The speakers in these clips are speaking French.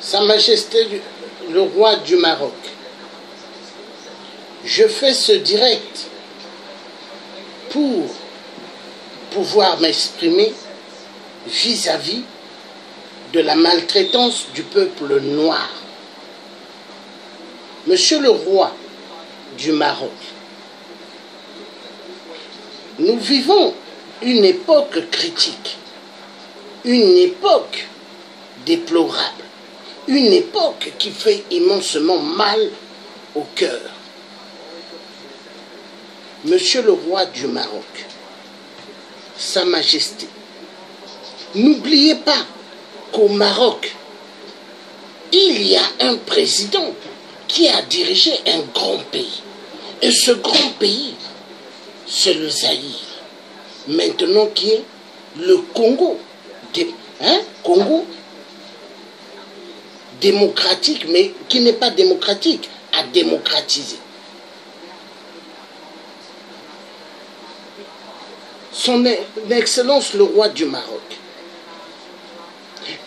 Sa Majesté le roi du Maroc, je fais ce direct pour pouvoir m'exprimer vis-à-vis de la maltraitance du peuple noir. Monsieur le roi du Maroc, nous vivons une époque critique, une époque déplorable, une époque qui fait immensement mal au cœur. Monsieur le roi du Maroc, Sa Majesté, n'oubliez pas qu'au Maroc, il y a un président qui a dirigé un grand pays. Et ce grand pays, c'est le Zaïre. Maintenant qui est le Congo. Congo démocratique, mais qui n'est pas démocratique, à démocratiser. Son Excellence le roi du Maroc,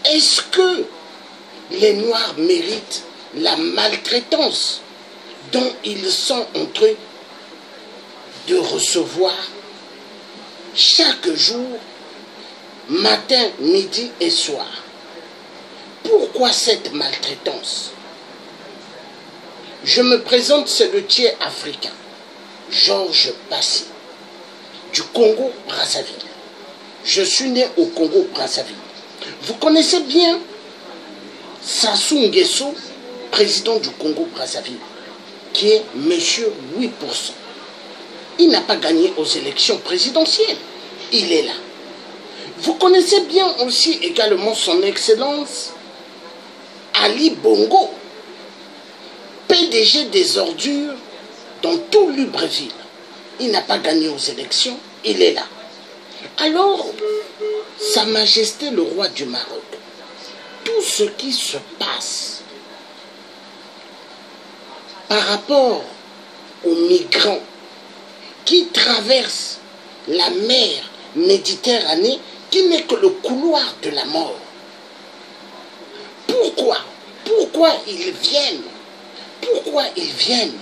est-ce que les Noirs méritent la maltraitance dont ils sont en train de recevoir chaque jour, matin, midi et soir? Pourquoi cette maltraitance? Je me présente, c'est le tiers africain, Georges Bassi, du Congo-Brazzaville. Je suis né au Congo-Brazzaville. Vous connaissez bien Sassou Nguesso, président du Congo-Brazzaville, qui est monsieur 8%. Il n'a pas gagné aux élections présidentielles. Il est là. Vous connaissez bien aussi également son Excellence Ali Bongo, PDG des ordures dans tout Libreville. Il n'a pas gagné aux élections, il est là. Alors, Sa Majesté le roi du Maroc, tout ce qui se passe par rapport aux migrants qui traversent la mer Méditerranée, qui n'est que le couloir de la mort. Pourquoi ils viennent? Pourquoi ils viennent?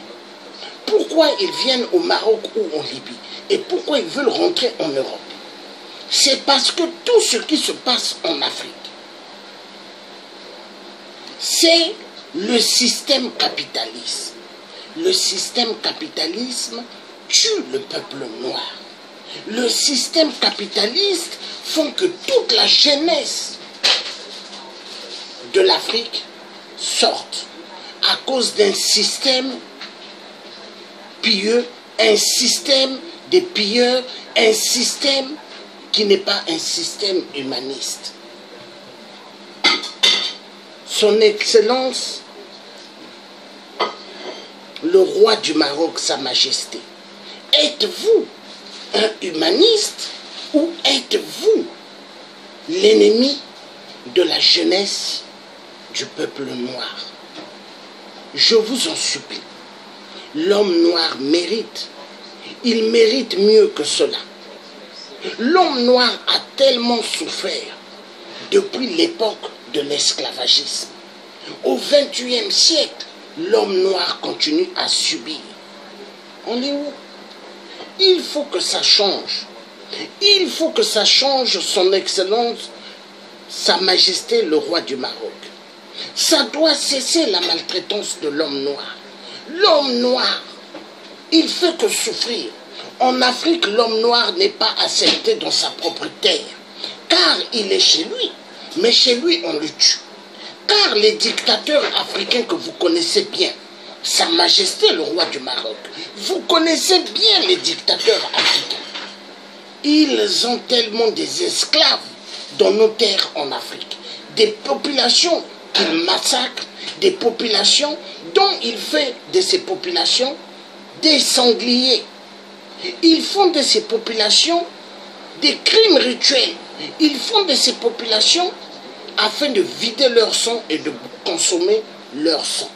Pourquoi ils viennent au Maroc ou en Libye? Et pourquoi ils veulent rentrer en Europe? C'est parce que tout ce qui se passe en Afrique, c'est le système capitaliste. Le système capitalisme tue le peuple noir. Le système capitaliste fait que toute la jeunesse de l'Afrique sorte à cause d'un système pilleux, un système de pilleurs, un système qui n'est pas un système humaniste. Son Excellence, le roi du Maroc, Sa Majesté, êtes-vous un humaniste ou êtes-vous l'ennemi de la jeunesse du peuple noir? Je vous en supplie, l'homme noir mérite, il mérite mieux que cela. L'homme noir a tellement souffert depuis l'époque de l'esclavagisme. Au XXIe siècle, l'homme noir continue à subir. On est où? Il faut que ça change. Il faut que ça change, son Excellence, Sa Majesté le roi du Maroc. Ça doit cesser la maltraitance de l'homme noir. L'homme noir, il fait que souffrir. En Afrique, l'homme noir n'est pas accepté dans sa propre terre, car il est chez lui, mais chez lui on le tue. Car les dictateurs africains que vous connaissez bien, Sa Majesté le roi du Maroc, vous connaissez bien les dictateurs africains. Ils ont tellement des esclaves dans nos terres en Afrique, des populations qu'ils massacrent, des populations dont il fait de ces populations des sangliers. Ils font de ces populations des crimes rituels. Ils font de ces populations afin de vider leur sang et de consommer leur sang.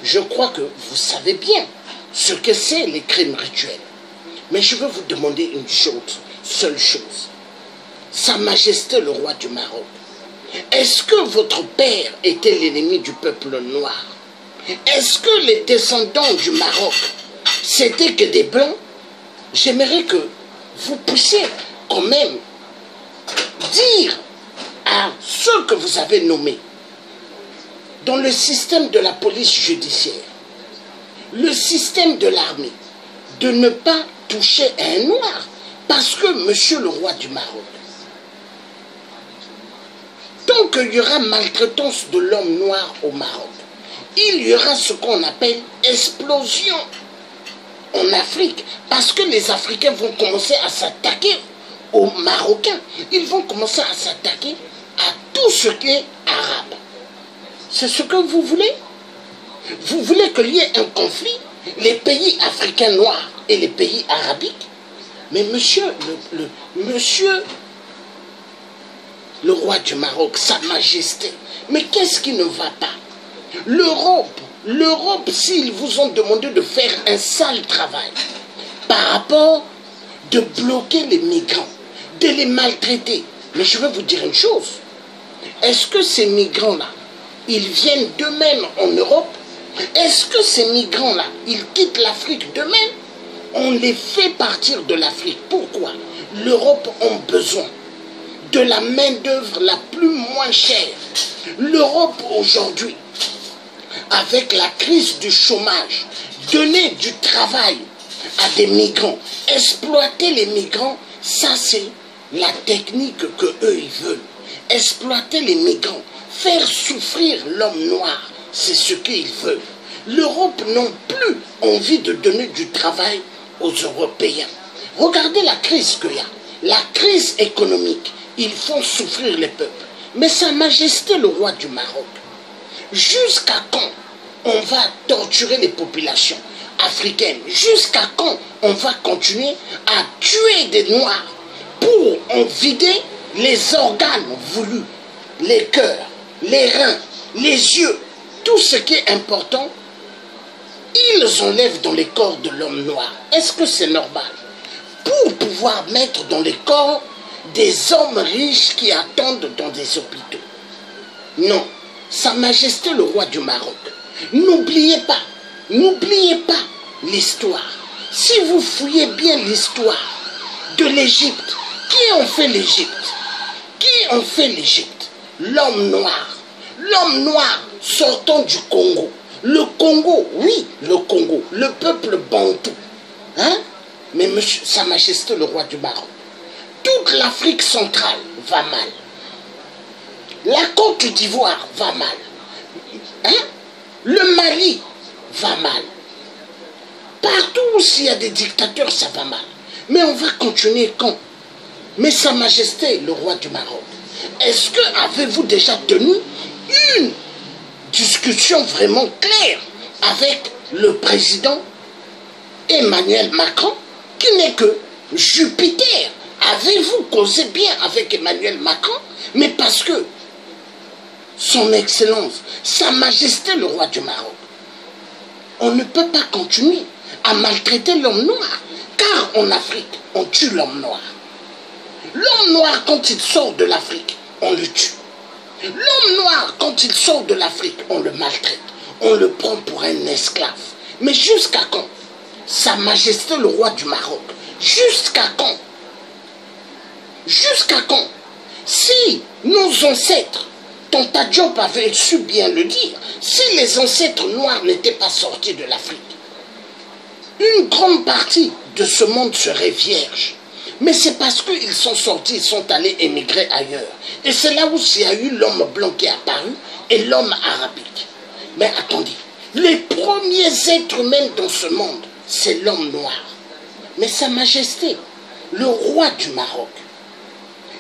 Je crois que vous savez bien ce que c'est les crimes rituels. Mais je veux vous demander une chose, seule chose. Sa Majesté le roi du Maroc, est-ce que votre père était l'ennemi du peuple noir? Est-ce que les descendants du Maroc, c'était que des blancs? J'aimerais que vous puissiez quand même dire à ceux que vous avez nommés dans le système de la police judiciaire, le système de l'armée, de ne pas toucher à un noir. Parce que, monsieur le roi du Maroc, tant qu'il y aura maltraitance de l'homme noir au Maroc, il y aura ce qu'on appelle explosion en Afrique. Parce que les Africains vont commencer à s'attaquer aux Marocains. Ils vont commencer à s'attaquer à tout ce qui est arabe. C'est ce que vous voulez? Vous voulez qu'il y ait un conflit, les pays africains noirs et les pays arabiques? Mais monsieur le roi du Maroc, sa majesté, mais qu'est-ce qui ne va pas? L'Europe, s'ils vous ont demandé de faire un sale travail par rapport de bloquer les migrants, de les maltraiter, mais je vais vous dire une chose, est-ce que ces migrants-là, ils viennent d'eux-mêmes en Europe? Est-ce que ces migrants-là, ils quittent l'Afrique d'eux-mêmes? On les fait partir de l'Afrique. Pourquoi? L'Europe a besoin de la main-d'œuvre la plus moins chère. L'Europe aujourd'hui, avec la crise du chômage, donner du travail à des migrants, exploiter les migrants, ça c'est la technique que eux ils veulent. Exploiter les migrants, faire souffrir l'homme noir, c'est ce qu'ils veulent. L'Europe n'a plus envie de donner du travail aux Européens. Regardez la crise qu'il y a. La crise économique, ils font souffrir les peuples. Mais Sa Majesté le roi du Maroc, jusqu'à quand on va torturer les populations africaines? Jusqu'à quand on va continuer à tuer des Noirs pour en vider les organes voulus, les cœurs, les reins, les yeux, tout ce qui est important, ils enlèvent dans les corps de l'homme noir. Est-ce que c'est normal? Pour pouvoir mettre dans les corps des hommes riches qui attendent dans des hôpitaux. Non, Sa Majesté le roi du Maroc, n'oubliez pas l'histoire. Si vous fouillez bien l'histoire de l'Égypte, qui ont fait l'Égypte? Qui ont fait l'Égypte? L'homme noir. L'homme noir sortant du Congo. Le Congo, oui, le Congo, le peuple bantou. Hein? Mais monsieur, Sa Majesté le roi du Maroc, toute l'Afrique centrale va mal. La Côte d'Ivoire va mal. Hein? Le Mali va mal. Partout où il y a des dictateurs, ça va mal. Mais on va continuer quand? Mais Sa Majesté le roi du Maroc, est-ce que avez-vous déjà tenu une discussion vraiment claire avec le président Emmanuel Macron, qui n'est que Jupiter? Avez-vous causé bien avec Emmanuel Macron? Mais parce que son Excellence, Sa Majesté le roi du Maroc, on ne peut pas continuer à maltraiter l'homme noir, car en Afrique, on tue l'homme noir. L'homme noir, quand il sort de l'Afrique, on le tue. L'homme noir, quand il sort de l'Afrique, on le maltraite. On le prend pour un esclave. Mais jusqu'à quand? Sa Majesté le roi du Maroc, jusqu'à quand? Jusqu'à quand? Si nos ancêtres, Tonta Diop avait su bien le dire, si les ancêtres noirs n'étaient pas sortis de l'Afrique, une grande partie de ce monde serait vierge. Mais c'est parce qu'ils sont sortis, ils sont allés émigrer ailleurs. Et c'est là où il y a eu l'homme blanc qui est apparu et l'homme arabique. Mais attendez, les premiers êtres humains dans ce monde, c'est l'homme noir. Mais Sa Majesté, le roi du Maroc,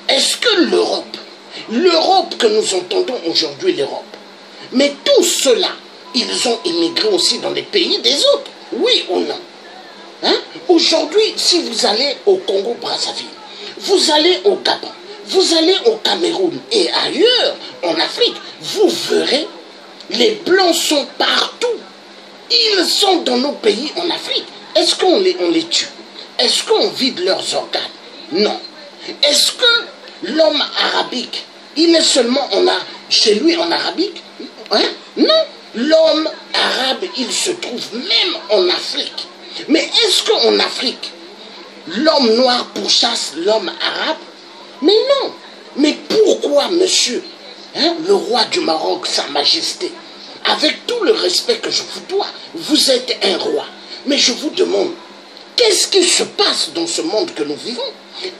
est-ce que l'Europe que nous entendons aujourd'hui, l'Europe, mais tous ceux-là, ils ont immigré aussi dans les pays des autres, oui ou non? Hein? Aujourd'hui, si vous allez au Congo-Brazzaville, vous allez au Gabon, vous allez au Cameroun et ailleurs en Afrique, vous verrez, les Blancs sont partout. Ils sont dans nos pays en Afrique. Est-ce qu'on les tue? Est-ce qu'on vide leurs organes? Non. Est-ce que l'homme arabique, il est seulement chez lui en arabique? Hein? Non. L'homme arabe, il se trouve même en Afrique. Mais est-ce qu'en Afrique, l'homme noir pourchasse l'homme arabe? Mais non. Mais pourquoi, monsieur, le roi du Maroc, Sa Majesté, avec tout le respect que je vous dois, vous êtes un roi. Mais je vous demande, qu'est-ce qui se passe dans ce monde que nous vivons?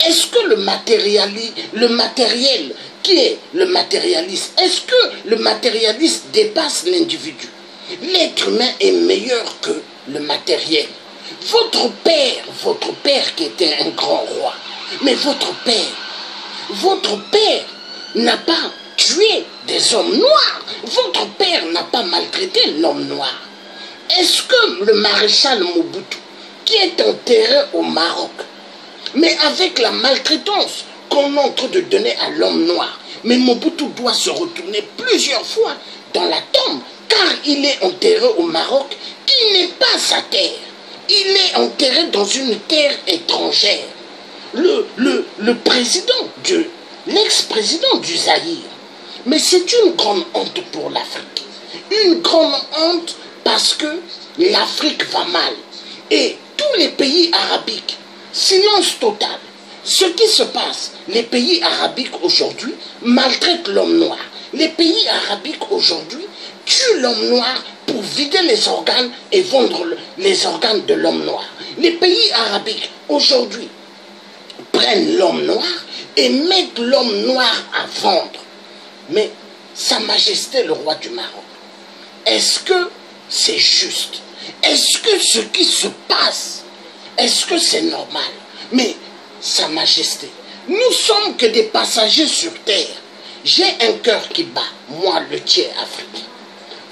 Est-ce que le matériel qui est le matérialiste, est-ce que le matérialiste dépasse l'individu? L'être humain est meilleur que le matériel. Votre père qui était un grand roi, mais votre père n'a pas tué des hommes noirs. Votre père n'a pas maltraité l'homme noir. Est-ce que le maréchal Mobutu, qui est enterré au Maroc, mais avec la maltraitance qu'on est en train de donner à l'homme noir, mais Mobutu doit se retourner plusieurs fois dans la tombe, car il est enterré au Maroc, qui n'est pas sa terre. Il est enterré dans une terre étrangère. L'ex-président du Zaïre. Mais c'est une grande honte pour l'Afrique. Une grande honte parce que l'Afrique va mal. Et tous les pays arabiques, silence total. Ce qui se passe, les pays arabiques aujourd'hui maltraitent l'homme noir. Les pays arabiques aujourd'hui tuent l'homme noir pour vider les organes et vendre les organes de l'homme noir. Les pays arabiques aujourd'hui prennent l'homme noir et mettent l'homme noir à vendre. Mais Sa Majesté le roi du Maroc, est-ce que c'est juste? Est-ce que ce qui se passe, est-ce que c'est normal? Mais Sa Majesté, nous sommes que des passagers sur terre. J'ai un cœur qui bat, moi le tiers africain.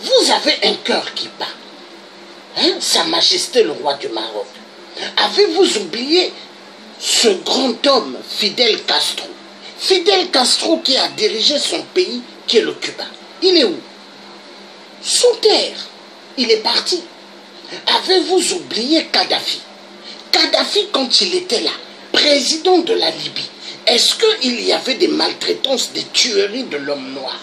Vous avez un cœur qui bat. Hein? Sa Majesté le roi du Maroc. Avez-vous oublié ce grand homme, Fidel Castro? Fidel Castro qui a dirigé son pays, qui est le Cuba. Il est où? Sous terre. Il est parti. Avez-vous oublié Kadhafi? Kadhafi, quand il était là, président de la Libye, est-ce qu'il y avait des maltraitances, des tueries de l'homme noir?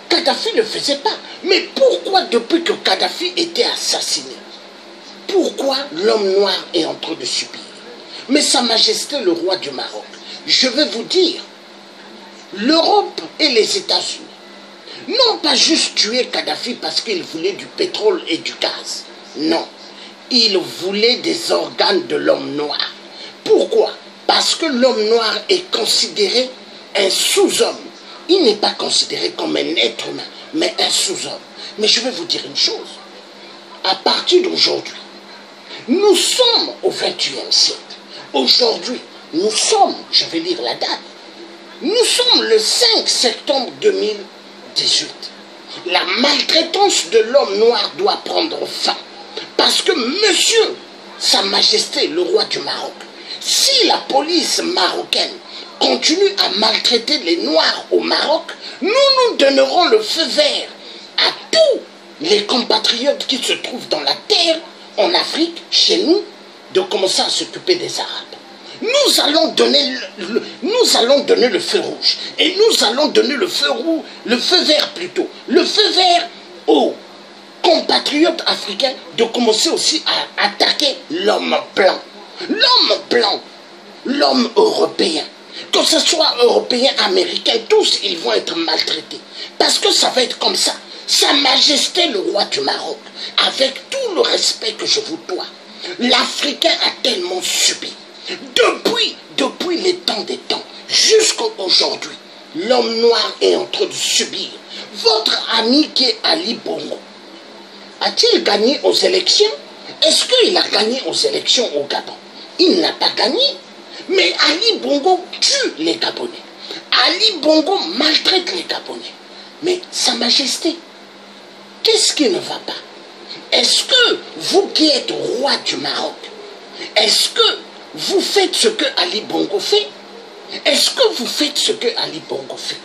Kadhafi ne faisait pas. Mais pourquoi depuis que Kadhafi était assassiné, pourquoi l'homme noir est en train de subir? Mais Sa Majesté le roi du Maroc, je vais vous dire, l'Europe et les États-Unis n'ont pas juste tué Kadhafi parce qu'ils voulaient du pétrole et du gaz. Non, ils voulaient des organes de l'homme noir. Pourquoi? Parce que l'homme noir est considéré un sous-homme. Il n'est pas considéré comme un être humain, mais un sous-homme. Mais je vais vous dire une chose. À partir d'aujourd'hui, nous sommes au XXIe siècle. Aujourd'hui, nous sommes, je vais lire la date, nous sommes le 5 septembre 2018. La maltraitance de l'homme noir doit prendre fin. Parce que monsieur, Sa Majesté, le roi du Maroc, si la police marocaine continue à maltraiter les Noirs au Maroc, nous donnerons le feu vert à tous les compatriotes qui se trouvent dans la terre, en Afrique, chez nous, de commencer à s'occuper des Arabes. Nous allons donner le feu rouge. Et nous allons donner le feu vert plutôt. Le feu vert aux compatriotes africains de commencer aussi à attaquer l'homme blanc. L'homme blanc, l'homme européen. Que ce soit européen, américain, tous ils vont être maltraités. Parce que ça va être comme ça. Sa Majesté le roi du Maroc, avec tout le respect que je vous dois, l'Africain a tellement subi. Depuis les temps des temps, jusqu'à aujourd'hui, l'homme noir est en train de subir. Votre ami qui est Ali Bongo, a-t-il gagné aux élections? Est-ce qu'il a gagné aux élections au Gabon? Il n'a pas gagné. Mais Ali Bongo tue les Gabonais. Ali Bongo maltraite les Gabonais. Mais Sa Majesté, qu'est-ce qui ne va pas? Est-ce que vous qui êtes roi du Maroc, est-ce que vous faites ce que Ali Bongo fait? Est-ce que vous faites ce que Ali Bongo fait?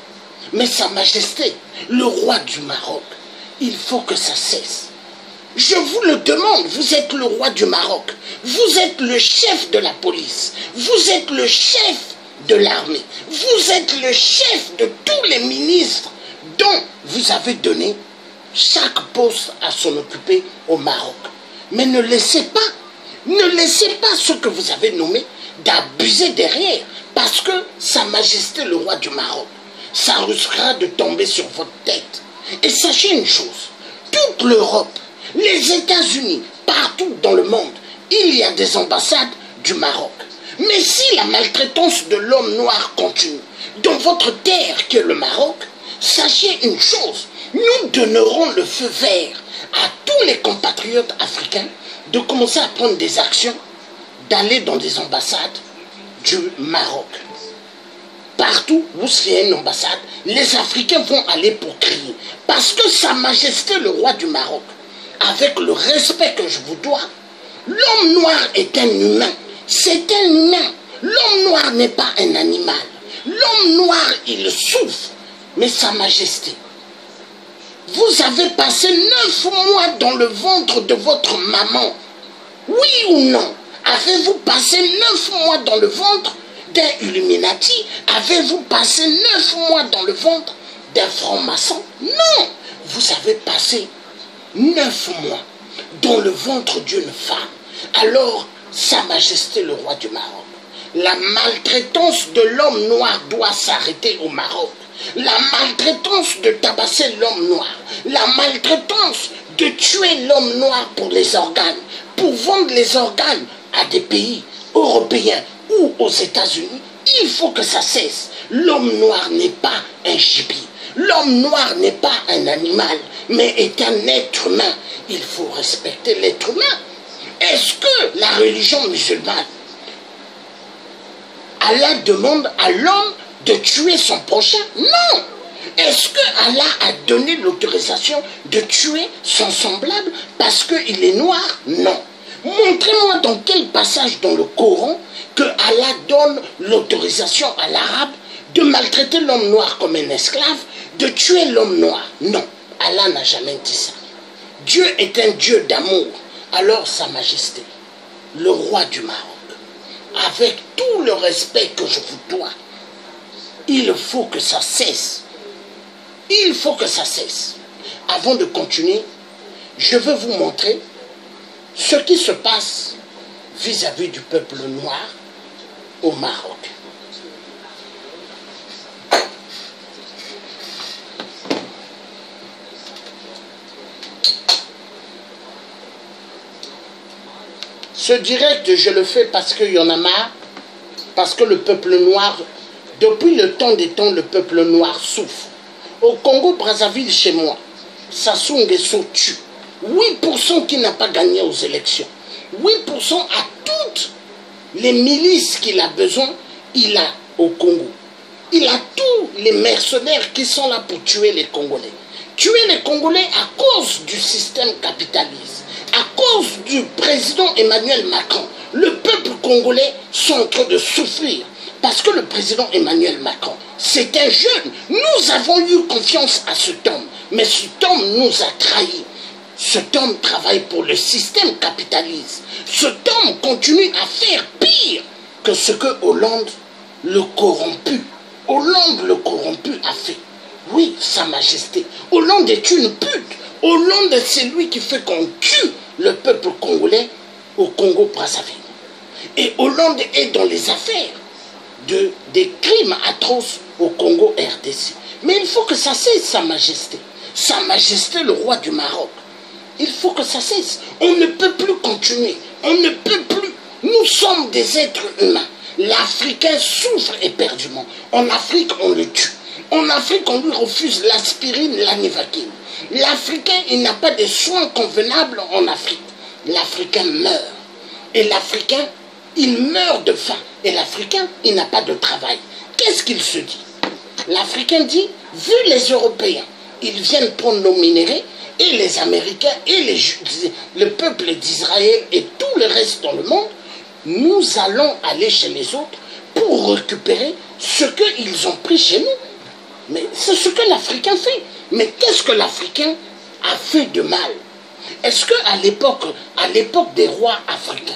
Mais Sa Majesté, le roi du Maroc, il faut que ça cesse. Je vous le demande, vous êtes le roi du Maroc, vous êtes le chef de la police, vous êtes le chef de l'armée, vous êtes le chef de tous les ministres dont vous avez donné chaque poste à s'en occuper au Maroc. Mais ne laissez pas ce que vous avez nommé d'abuser derrière, parce que Sa Majesté le roi du Maroc, ça risquera de tomber sur votre tête. Et sachez une chose, toute l'Europe, les États-Unis, partout dans le monde, il y a des ambassades du Maroc. Mais si la maltraitance de l'homme noir continue dans votre terre qui est le Maroc, sachez une chose, nous donnerons le feu vert à tous les compatriotes africains de commencer à prendre des actions, d'aller dans des ambassades du Maroc. Partout où il y a une ambassade, les Africains vont aller pour crier. Parce que Sa Majesté le roi du Maroc, avec le respect que je vous dois, l'homme noir est un humain. C'est un humain. L'homme noir n'est pas un animal. L'homme noir, il souffre. Mais Sa Majesté, vous avez passé 9 mois dans le ventre de votre maman. Oui ou non? Avez-vous passé 9 mois dans le ventre d'un Illuminati? Avez-vous passé 9 mois dans le ventre d'un franc-maçon? Non! Vous avez passé 9 mois dans le ventre d'une femme. Alors, Sa Majesté le roi du Maroc, la maltraitance de l'homme noir doit s'arrêter au Maroc. La maltraitance de tabasser l'homme noir, la maltraitance de tuer l'homme noir pour les organes, pour vendre les organes à des pays européens ou aux États-Unis, il faut que ça cesse. L'homme noir n'est pas un gibier. L'homme noir n'est pas un animal, mais est un être humain. Il faut respecter l'être humain. Est-ce que la religion musulmane, Allah demande à l'homme de tuer son prochain? Non. Est-ce que Allah a donné l'autorisation de tuer son semblable parce qu'il est noir? Non. Montrez-moi dans quel passage dans le Coran que Allah donne l'autorisation à l'arabe de maltraiter l'homme noir comme un esclave, de tuer l'homme noir. Non, Allah n'a jamais dit ça. Dieu est un Dieu d'amour. Alors Sa Majesté, le roi du Maroc, avec tout le respect que je vous dois, il faut que ça cesse. Il faut que ça cesse. Avant de continuer, je veux vous montrer ce qui se passe vis-à-vis du peuple noir au Maroc. Ce direct, je le fais parce qu'il y en a marre, parce que le peuple noir, depuis le temps des temps, le peuple noir souffre. Au Congo-Brazzaville, chez moi, Sassou Nguesso tue 8% qui n'a pas gagné aux élections. 8% à toutes les milices qu'il a besoin, il a au Congo. Il a tous les mercenaires qui sont là pour tuer les Congolais. Tuer les Congolais à cause du système capitaliste, à cause du président Emmanuel Macron. Le peuple congolais sont en train de souffrir parce que le président Emmanuel Macron, c'est un jeune. Nous avons eu confiance à cet homme, mais cet homme nous a trahis. Cet homme travaille pour le système capitaliste. Cet homme continue à faire pire que ce que Hollande, le corrompu, a fait. Oui, Sa Majesté, Hollande est une pute. Hollande, c'est lui qui fait qu'on tue le peuple congolais au Congo-Brazzaville. Et Hollande est dans les affaires des crimes atroces au Congo-RDC. Mais il faut que ça cesse, Sa Majesté. Sa Majesté, le roi du Maroc. Il faut que ça cesse. On ne peut plus continuer. On ne peut plus. Nous sommes des êtres humains. L'Africain souffre éperdument. En Afrique, on le tue. En Afrique, on lui refuse l'aspirine, l'anivaquine. L'Africain, il n'a pas de soins convenables en Afrique. L'Africain meurt. Et l'Africain, il meurt de faim. Et l'Africain, il n'a pas de travail. Qu'est-ce qu'il se dit? L'Africain dit, vu les Européens, ils viennent prendre nos minéraux, et les Américains, et le peuple d'Israël, et tout le reste dans le monde, nous allons aller chez les autres pour récupérer ce qu'ils ont pris chez nous. Mais c'est ce que l'Africain fait. Mais qu'est-ce que l'Africain a fait de mal? Est-ce qu'à l'époque des rois africains,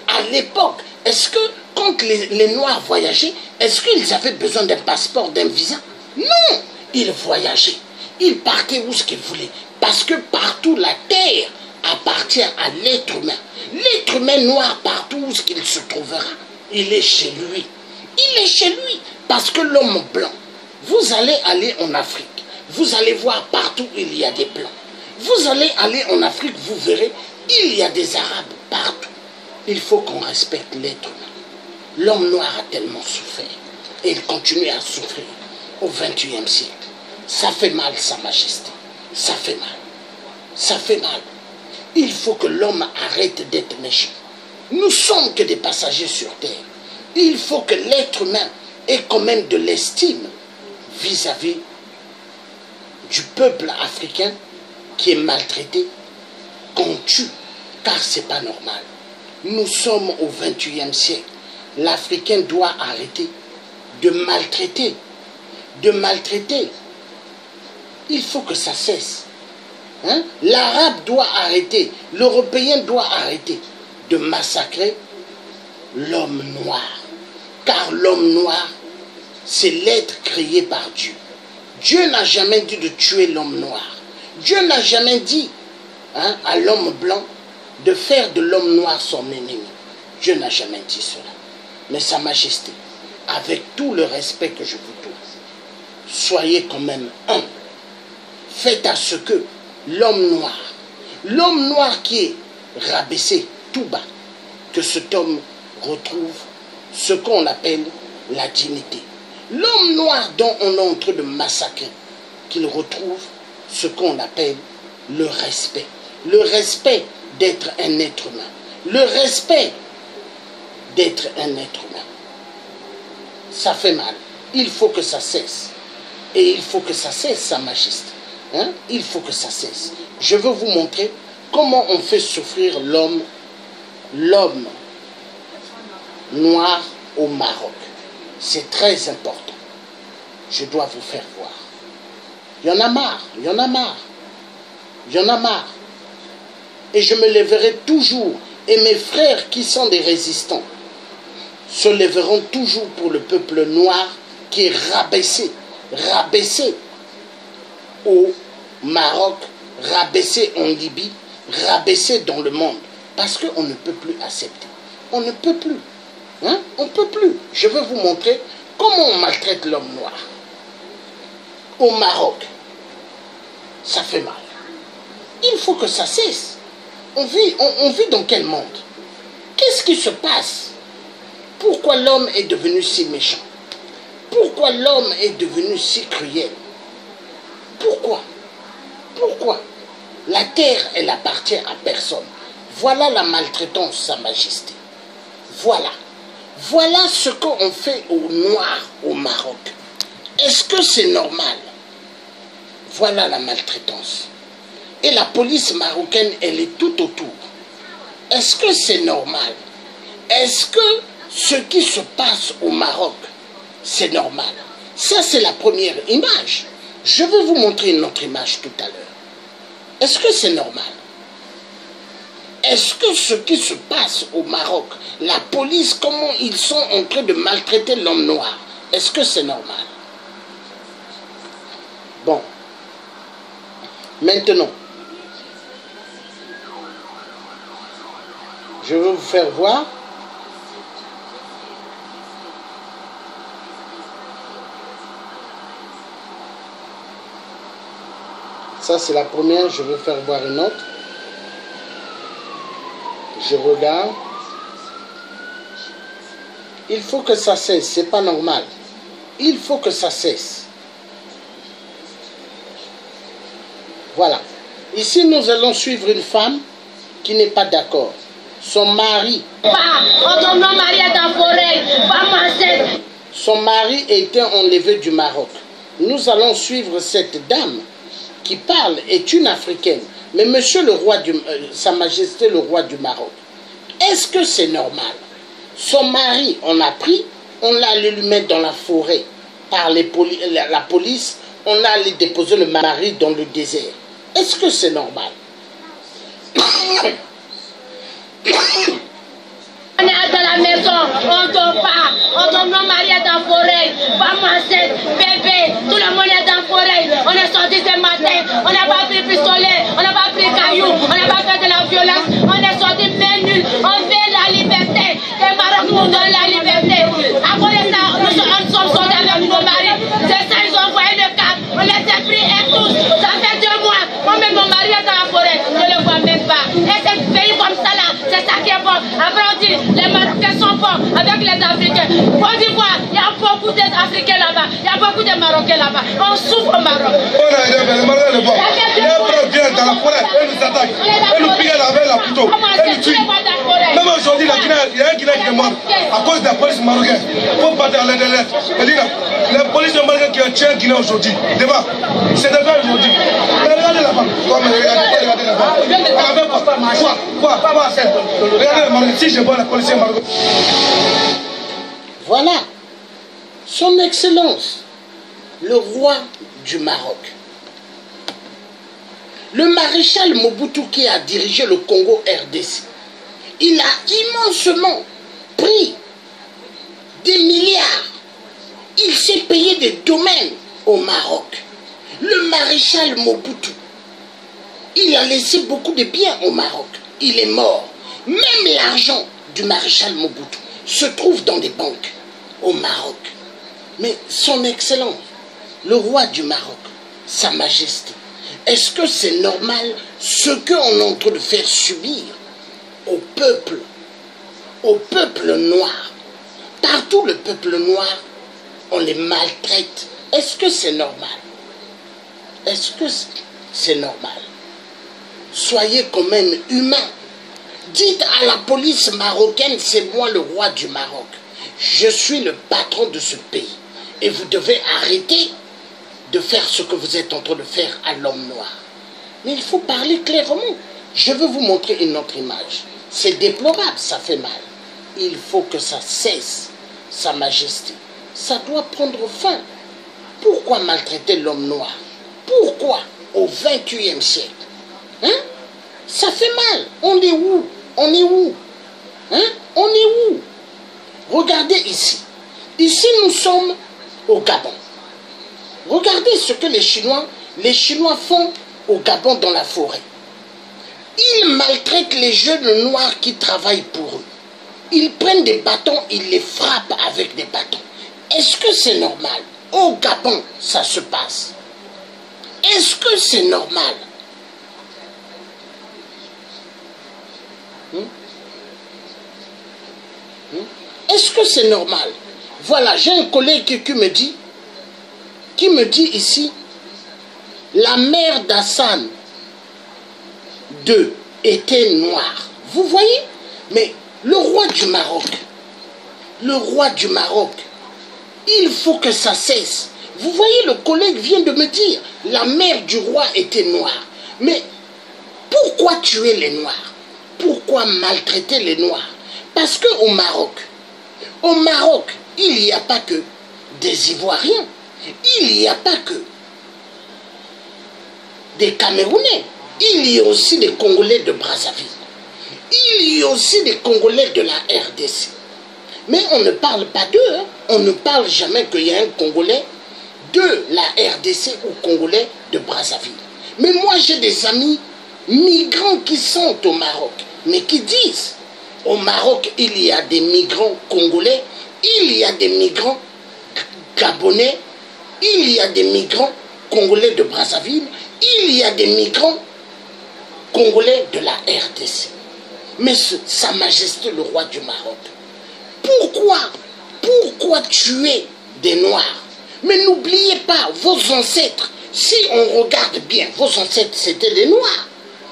à l'époque, est-ce que quand les Noirs voyageaient, est-ce qu'ils avaient besoin d'un passeport, d'un visa? Non, ils voyageaient. Ils partaient où ce qu'ils voulaient. Parce que partout, la terre appartient à l'être humain. L'être humain noir, partout où il se trouvera, il est chez lui. Il est chez lui. Parce que l'homme blanc, vous allez aller en Afrique. Vous allez voir partout où il y a des blancs. Vous allez aller en Afrique, vous verrez, il y a des Arabes partout. Il faut qu'on respecte l'être humain. L'homme noir a tellement souffert. Et il continue à souffrir au XXIe siècle. Ça fait mal, Sa Majesté. Ça fait mal. Ça fait mal. Il faut que l'homme arrête d'être méchant. Nous sommes que des passagers sur terre. Il faut que l'être humain ait quand même de l'estime vis-à-vis du peuple africain qui est maltraité, qu'on tue, car ce n'est pas normal. Nous sommes au XXIe siècle. L'Africain doit arrêter de maltraiter. De maltraiter. Il faut que ça cesse. Hein? L'Arabe doit arrêter, l'Européen doit arrêter de massacrer l'homme noir. Car l'homme noir, c'est l'être créé par Dieu. Dieu n'a jamais dit de tuer l'homme noir. Dieu n'a jamais dit à l'homme blanc de faire de l'homme noir son ennemi. Dieu n'a jamais dit cela. Mais Sa Majesté, avec tout le respect que je vous dois, soyez quand même humble. Faites à ce que l'homme noir qui est rabaissé tout bas, que cet homme retrouve ce qu'on appelle la dignité. L'homme noir dont on est en train de massacrer, qu'il retrouve ce qu'on appelle le respect. Le respect d'être un être humain. Le respect d'être un être humain. Ça fait mal. Il faut que ça cesse. Et il faut que ça cesse, Sa Majesté. Hein? Il faut que ça cesse. Je veux vous montrer comment on fait souffrir l'homme noir au Maroc. C'est très important. Je dois vous faire voir. Il y en a marre, il y en a marre. Il y en a marre. Et je me lèverai toujours. Et mes frères qui sont des résistants se lèveront toujours pour le peuple noir qui est rabaissé. Rabaissé au Maroc, rabaissé en Libye, rabaissé dans le monde. Parce qu'on ne peut plus accepter. On ne peut plus. Hein? On ne peut plus. Je vais vous montrer comment on maltraite l'homme noir. Au Maroc, ça fait mal. Il faut que ça cesse. On vit dans quel monde? Qu'est-ce qui se passe? Pourquoi l'homme est devenu si méchant? Pourquoi l'homme est devenu si cruel? Pourquoi? Pourquoi? La terre, elle appartient à personne. Voilà la maltraitance, Sa Majesté. Voilà. Voilà ce qu'on fait aux Noirs au Maroc. Est-ce que c'est normal? Voilà la maltraitance. Et la police marocaine, elle est tout autour. Est-ce que c'est normal? Est-ce que ce qui se passe au Maroc, c'est normal? Ça, c'est la première image. Je vais vous montrer une autre image tout à l'heure. Est-ce que c'est normal? Est-ce que ce qui se passe au Maroc, la police, comment ils sont en train de maltraiter l'homme noir, est-ce que c'est normal? Bon. Maintenant, je vais vous faire voir. Ça, c'est la première. Je vais faire voir une autre. Je regarde. Il faut que ça cesse. C'est pas normal. Il faut que ça cesse. Voilà. Ici, nous allons suivre une femme qui n'est pas d'accord. Son mari. Son mari a été enlevé du Maroc. Nous allons suivre cette dame qui parle, est une Africaine. Mais monsieur le roi Sa Majesté le roi du Maroc, est-ce que c'est normal? Son mari, on a pris, on l'a allé lui mettre dans la forêt par la police, on a allé déposer le mari dans le désert. Est-ce que c'est normal? On est dans la maison, on dort pas, on dort, mon mari est dans la forêt, femme enceinte, bébé, tout le monde est dans la forêt. On est sorti ce matin, on n'a pas pris pistolet, on n'a pas pris caillou, on n'a pas fait de la violence, on est sorti main nulle, on veut la liberté, que Maroc nous donne la liberté. Après ça, nous sommes sortis avec nos maris, c'est ça, ils ont envoyé le cap, on les a pris et tous, ça fait 2 mois, moi-même mon mari est dans la forêt, je ne le vois même pas. Et ce pays comme ça là, c'est ça qui est bon. Après on dit, les Marocains sont bons avec les Africains. Côte d'Ivoire, il y a beaucoup d'Africains là-bas, il y a beaucoup de Marocains là-bas. On souffre au Maroc. Les Marocains ne vont pas. Les viennent dans la forêt, elles nous attaquent. Elles nous pillent avec la couteau. Elles nous tuent. Même aujourd'hui, il y a un Guinéen qui est mort à cause de la police marocaine. Il faut battre à l'aide de l'aide. La police marocaine qui a tué un Guinéen aujourd'hui. Débat. C'est débat aujourd'hui. Regardez la femme. Regardez la femme. Regardez la Marocaine. Si je vois la police marocaine. Voilà, son Excellence, le roi du Maroc. Le maréchal Mobutu qui a dirigé le Congo RDC, il a immensement pris des milliards. Il s'est payé des domaines au Maroc. Le maréchal Mobutu, il a laissé beaucoup de biens au Maroc. Il est mort. Même l'argent du maréchal Mobutu se trouve dans des banques au Maroc. Mais son Excellence, le roi du Maroc, Sa Majesté, est-ce que c'est normal ce qu'on est en train de faire subir au peuple noir? Partout le peuple noir, on les maltraite. Est-ce que c'est normal? Est-ce que c'est normal? Soyez quand même humains. Dites à la police marocaine, c'est moi le roi du Maroc. Je suis le patron de ce pays. Et vous devez arrêter de faire ce que vous êtes en train de faire à l'homme noir. Mais il faut parler clairement. Je vais vous montrer une autre image. C'est déplorable, ça fait mal. Il faut que ça cesse, Sa Majesté. Ça doit prendre fin. Pourquoi maltraiter l'homme noir? Pourquoi au XXIe siècle? Hein? Ça fait mal. On est où? On est où? Hein? On est où? Regardez ici. Ici, nous sommes au Gabon. Regardez ce que les Chinois font au Gabon dans la forêt. Ils maltraitent les jeunes noirs qui travaillent pour eux. Ils prennent des bâtons, ils les frappent avec des bâtons. Est-ce que c'est normal? Au Gabon, ça se passe. Est-ce que c'est normal? Est-ce que c'est normal? Voilà, j'ai un collègue qui me dit ici, la mère d'Hassan II était noire. Vous voyez? Mais le roi du Maroc, il faut que ça cesse. Vous voyez, le collègue vient de me dire, la mère du roi était noire. Mais pourquoi tuer les noirs? Pourquoi maltraiter les noirs? Parce qu'au Maroc, il n'y a pas que des Ivoiriens, il n'y a pas que des Camerounais, il y a aussi des Congolais de Brazzaville, il y a aussi des Congolais de la RDC. Mais on ne parle pas d'eux, hein. On ne parle jamais qu'il y a un Congolais de la RDC ou Congolais de Brazzaville. Mais moi j'ai des amis migrants qui sont au Maroc, mais qui disent, au Maroc il y a des migrants congolais, il y a des migrants gabonais, il y a des migrants congolais de Brazzaville, il y a des migrants congolais de la RDC. Mais Sa Majesté le roi du Maroc, pourquoi tuer des Noirs? Mais n'oubliez pas, vos ancêtres, si on regarde bien, vos ancêtres c'était des Noirs.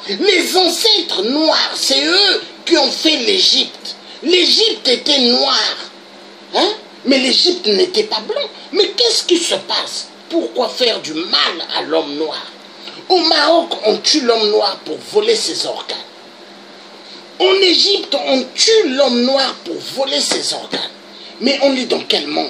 Les ancêtres noirs, c'est eux qui ont fait l'Égypte. L'Égypte était noire. Hein? Mais l'Égypte n'était pas blanc. Mais qu'est-ce qui se passe? Pourquoi faire du mal à l'homme noir? Au Maroc, on tue l'homme noir pour voler ses organes. En Égypte, on tue l'homme noir pour voler ses organes. Mais on est dans quel monde?